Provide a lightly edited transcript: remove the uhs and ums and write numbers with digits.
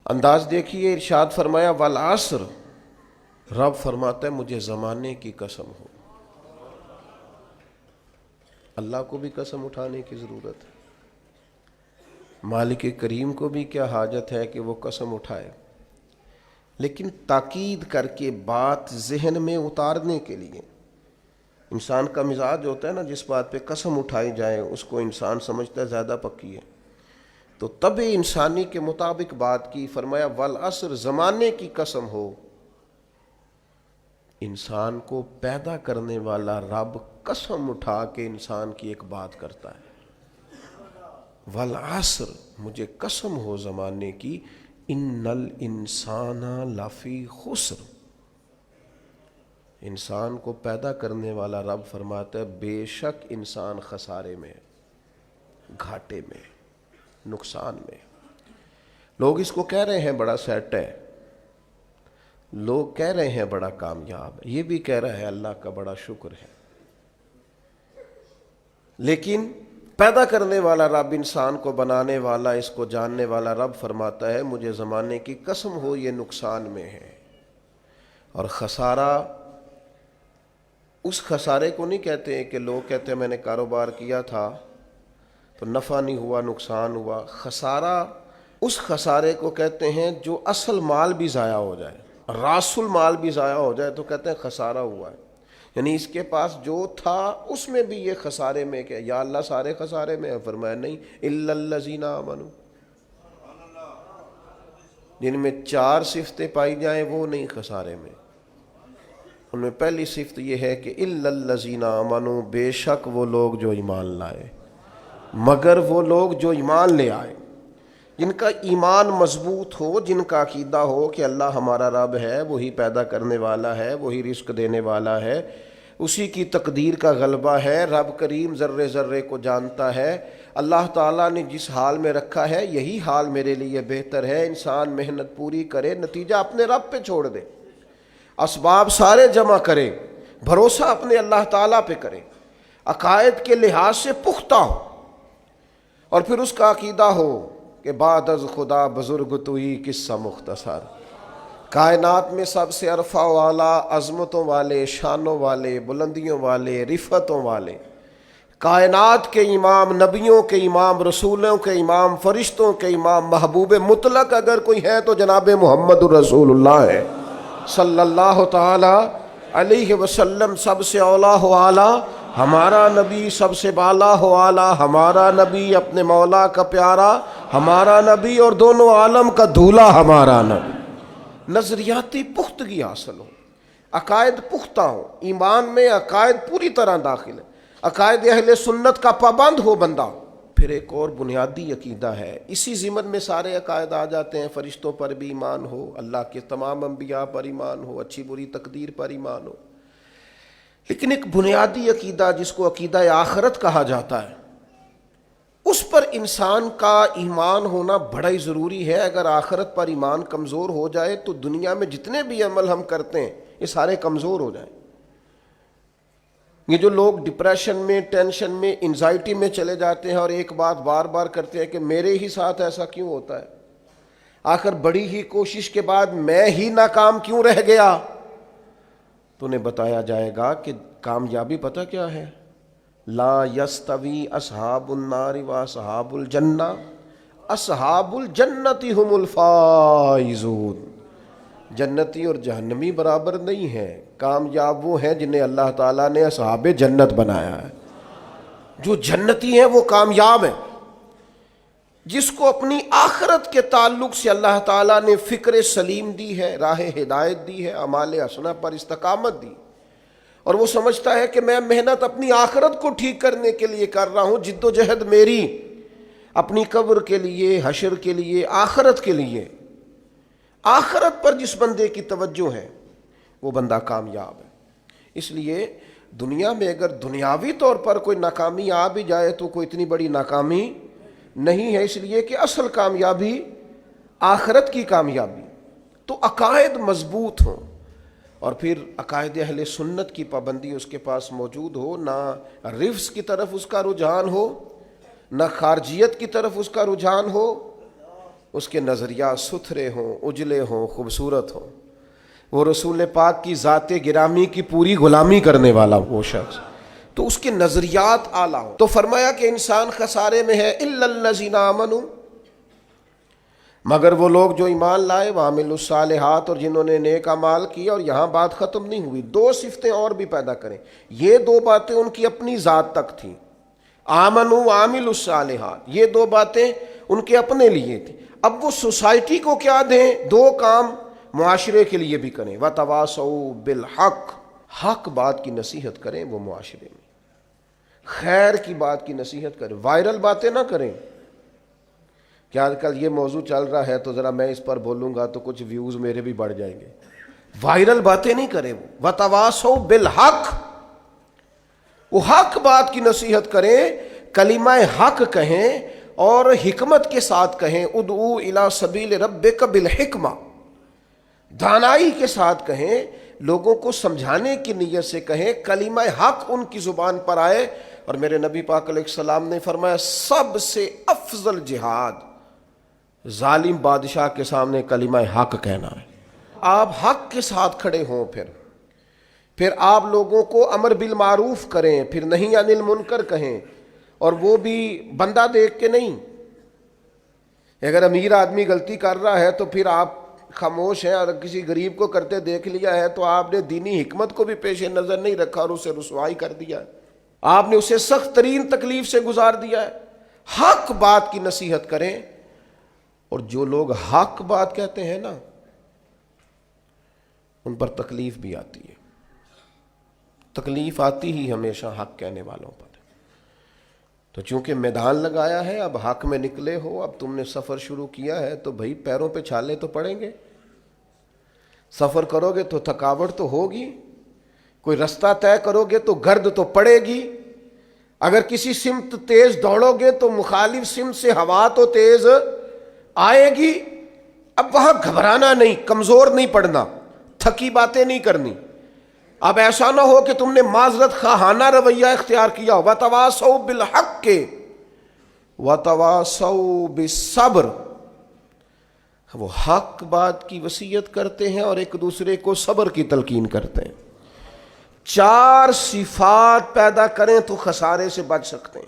انداز دیکھیے، ارشاد فرمایا والعصر، رب فرماتا ہے مجھے زمانے کی قسم ہو۔ اللہ کو بھی قسم اٹھانے کی ضرورت ہے، مالک کریم کو بھی کیا حاجت ہے کہ وہ قسم اٹھائے، لیکن تاکید کر کے بات ذہن میں اتارنے کے لیے۔ انسان کا مزاج ہوتا ہے نا، جس بات پہ قسم اٹھائی جائے اس کو انسان سمجھتا ہے زیادہ پکی ہے، تو طبع انسانی کے مطابق بات کی، فرمایا والعصر، زمانے کی قسم ہو۔ انسان کو پیدا کرنے والا رب قسم اٹھا کے انسان کی ایک بات کرتا ہے، والعصر، مجھے قسم ہو زمانے کی، ان الانسان لفی خسر۔ انسان کو پیدا کرنے والا رب فرماتا ہے بے شک انسان خسارے میں، گھاٹے میں، نقصان میں۔ لوگ اس کو کہہ رہے ہیں بڑا سیٹ ہے، لوگ کہہ رہے ہیں بڑا کامیاب ہے، یہ بھی کہہ رہا ہے اللہ کا بڑا شکر ہے، لیکن پیدا کرنے والا رب، انسان کو بنانے والا، اس کو جاننے والا رب فرماتا ہے مجھے زمانے کی قسم ہو یہ نقصان میں ہے۔ اور خسارہ، اس خسارے کو نہیں کہتے ہیں کہ لوگ کہتے ہیں میں نے کاروبار کیا تھا تو نفع نہیں ہوا، نقصان ہوا۔ خسارہ اس خسارے کو کہتے ہیں جو اصل مال بھی ضائع ہو جائے، راس المال بھی ضائع ہو جائے تو کہتے ہیں خسارہ ہوا ہے، یعنی اس کے پاس جو تھا اس میں بھی یہ خسارے میں، کہ یا اللہ سارے خسارے میں ہے؟ فرمایا نہیں، الا الذین آمنوا، جن میں 4 صفتیں پائی جائیں وہ نہیں خسارے میں۔ ان میں پہلی صفت یہ ہے کہ الا الذین آمنوا، بے شک وہ لوگ جو ایمان لائے، مگر وہ لوگ جو ایمان لے آئے، جن کا ایمان مضبوط ہو، جن کا عقیدہ ہو کہ اللہ ہمارا رب ہے، وہی پیدا کرنے والا ہے، وہی رزق دینے والا ہے، اسی کی تقدیر کا غلبہ ہے، رب کریم ذرے ذرے کو جانتا ہے، اللہ تعالیٰ نے جس حال میں رکھا ہے یہی حال میرے لیے بہتر ہے۔ انسان محنت پوری کرے، نتیجہ اپنے رب پہ چھوڑ دے، اسباب سارے جمع کرے، بھروسہ اپنے اللہ تعالیٰ پہ کرے، عقائد کے لحاظ سے پختہ ہو، اور پھر اس کا عقیدہ ہو کہ بعد از خدا بزرگ توئی قصہ مختصر، کائنات میں سب سے عرفہ والا، عظمتوں والے، شانوں والے، بلندیوں والے، رفتوں والے، کائنات کے امام، نبیوں کے امام، رسولوں کے امام، فرشتوں کے امام، محبوب مطلق اگر کوئی ہے تو جناب محمد الرسول اللہ ہے صلی اللہ تعالی علیہ وسلم۔ سب سے اولا ہو اعلیٰ ہمارا نبی، سب سے بالا ہو اعلیٰ ہمارا نبی، اپنے مولا کا پیارا ہمارا نبی، اور دونوں عالم کا دھولا ہمارا نبی۔ نظریاتی پختگی حاصل ہو، عقائد پختہ ہو، ایمان میں عقائد پوری طرح داخل ہے، عقائد اہل سنت کا پابند ہو بندہ۔ پھر ایک اور بنیادی عقیدہ ہے، اسی ضمن میں سارے عقائد آ جاتے ہیں، فرشتوں پر بھی ایمان ہو، اللہ کے تمام انبیاء پر ایمان ہو، اچھی بری تقدیر پر ایمان ہو، لیکن ایک بنیادی عقیدہ جس کو عقیدہ آخرت کہا جاتا ہے، اس پر انسان کا ایمان ہونا بڑا ہی ضروری ہے۔ اگر آخرت پر ایمان کمزور ہو جائے تو دنیا میں جتنے بھی عمل ہم کرتے ہیں یہ سارے کمزور ہو جائیں۔ یہ جو لوگ ڈپریشن میں، ٹینشن میں، انزائٹی میں چلے جاتے ہیں اور ایک بات بار بار کرتے ہیں کہ میرے ہی ساتھ ایسا کیوں ہوتا ہے، آخر بڑی ہی کوشش کے بعد میں ہی ناکام کیوں رہ گیا، تو انہیں بتایا جائے گا کہ کامیابی پتہ کیا ہے؟ لا یستوی اصحاب النار و اصحاب الجنہ، اصحاب الجنت هم الفائزون۔ جنتی اور جہنمی برابر نہیں ہیں، کامیاب وہ ہیں جنہیں اللہ تعالیٰ نے اصحاب جنت بنایا ہے۔ جو جنتی ہیں وہ کامیاب ہیں، جس کو اپنی آخرت کے تعلق سے اللہ تعالیٰ نے فکر سلیم دی ہے، راہ ہدایت دی ہے، اعمال حسنہ پر استقامت دی، اور وہ سمجھتا ہے کہ میں محنت اپنی آخرت کو ٹھیک کرنے کے لیے کر رہا ہوں، جد و جہد میری اپنی قبر کے لیے، حشر کے لیے، آخرت کے لیے۔ آخرت پر جس بندے کی توجہ ہے وہ بندہ کامیاب ہے۔ اس لیے دنیا میں اگر دنیاوی طور پر کوئی ناکامی آ بھی جائے تو کوئی اتنی بڑی ناکامی نہیں ہے، اس لیے کہ اصل کامیابی آخرت کی کامیابی۔ تو عقائد مضبوط ہوں، اور پھر عقائد اہل سنت کی پابندی اس کے پاس موجود ہو، نہ رفض کی طرف اس کا رجحان ہو، نہ خارجیت کی طرف اس کا رجحان ہو، اس کے نظریات ستھرے ہوں، اجلے ہوں، خوبصورت ہوں، وہ رسول پاک کی ذات گرامی کی پوری غلامی کرنے والا وہ شخص، تو اس کے نظریات اعلیٰ ہوں۔ تو فرمایا کہ انسان خسارے میں ہے الا الذین آمنوا، مگر وہ لوگ جو ایمان لائے، وعملوا الصالحات، اور جنہوں نے نیک اعمال کیا۔ اور یہاں بات ختم نہیں ہوئی، دو صفتیں اور بھی پیدا کریں۔ یہ دو باتیں ان کی اپنی ذات تک تھیں، آمنوا وعملوا الصالحات، یہ دو باتیں ان کے اپنے لیے تھیں۔ اب وہ سوسائٹی کو کیا دیں؟ دو کام معاشرے کے لیے بھی کریں، وتواصوا بالحق، حق بات کی نصیحت کریں وہ معاشرے میں، خیر کی بات کی نصیحت کریں، وائرل باتیں نہ کریں۔ کہ آج کل یہ موضوع چل رہا ہے تو ذرا میں اس پر بولوں گا تو کچھ ویوز میرے بھی بڑھ جائیں گے، وائرل باتیں نہیں کریں۔ وہ وتواصوا بالحق، وہ حق بات کی نصیحت کریں، کلمہ حق کہیں اور حکمت کے ساتھ کہیں، ادعو الی سبیل ربک بالحکمہ، دانائی کے ساتھ کہیں، لوگوں کو سمجھانے کی نیت سے کہیں، کلمہ حق ان کی زبان پر آئے۔ اور میرے نبی پاک علیہ السلام نے فرمایا سب سے افضل جہاد ظالم بادشاہ کے سامنے کلمہ حق کہنا ہے۔ آپ حق کے ساتھ کھڑے ہوں، پھر آپ لوگوں کو امر بالمعروف کریں، پھر نہی عن المنکر کہیں، اور وہ بھی بندہ دیکھ کے نہیں۔ اگر امیر آدمی غلطی کر رہا ہے تو پھر آپ خاموش ہیں، اور کسی غریب کو کرتے دیکھ لیا ہے تو آپ نے دینی حکمت کو بھی پیش نظر نہیں رکھا اور اسے رسوائی کر دیا ہے، آپ نے اسے سخت ترین تکلیف سے گزار دیا ہے۔ حق بات کی نصیحت کریں، اور جو لوگ حق بات کہتے ہیں نا ان پر تکلیف بھی آتی ہے، تکلیف آتی ہی ہمیشہ حق کہنے والوں پر۔ تو چونکہ میدان لگایا ہے، اب حق میں نکلے ہو، اب تم نے سفر شروع کیا ہے تو بھائی پیروں پہ چھالے تو پڑیں گے، سفر کرو گے تو تھکاوٹ تو ہوگی، کوئی رستہ طے کرو گے تو گرد تو پڑے گی، اگر کسی سمت تیز دوڑو گے تو مخالف سمت سے ہوا تو تیز آئے گی۔ اب وہاں گھبرانا نہیں، کمزور نہیں پڑنا، تھکی باتیں نہیں کرنی۔ اب ایسا نہ ہو کہ تم نے معذرت خواہانہ رویہ اختیار کیا، وتواصوا بالحق وتواصوا بالصبر، وہ حق بات کی وصیت کرتے ہیں اور ایک دوسرے کو صبر کی تلقین کرتے ہیں۔ چار صفات پیدا کریں تو خسارے سے بچ سکتے ہیں۔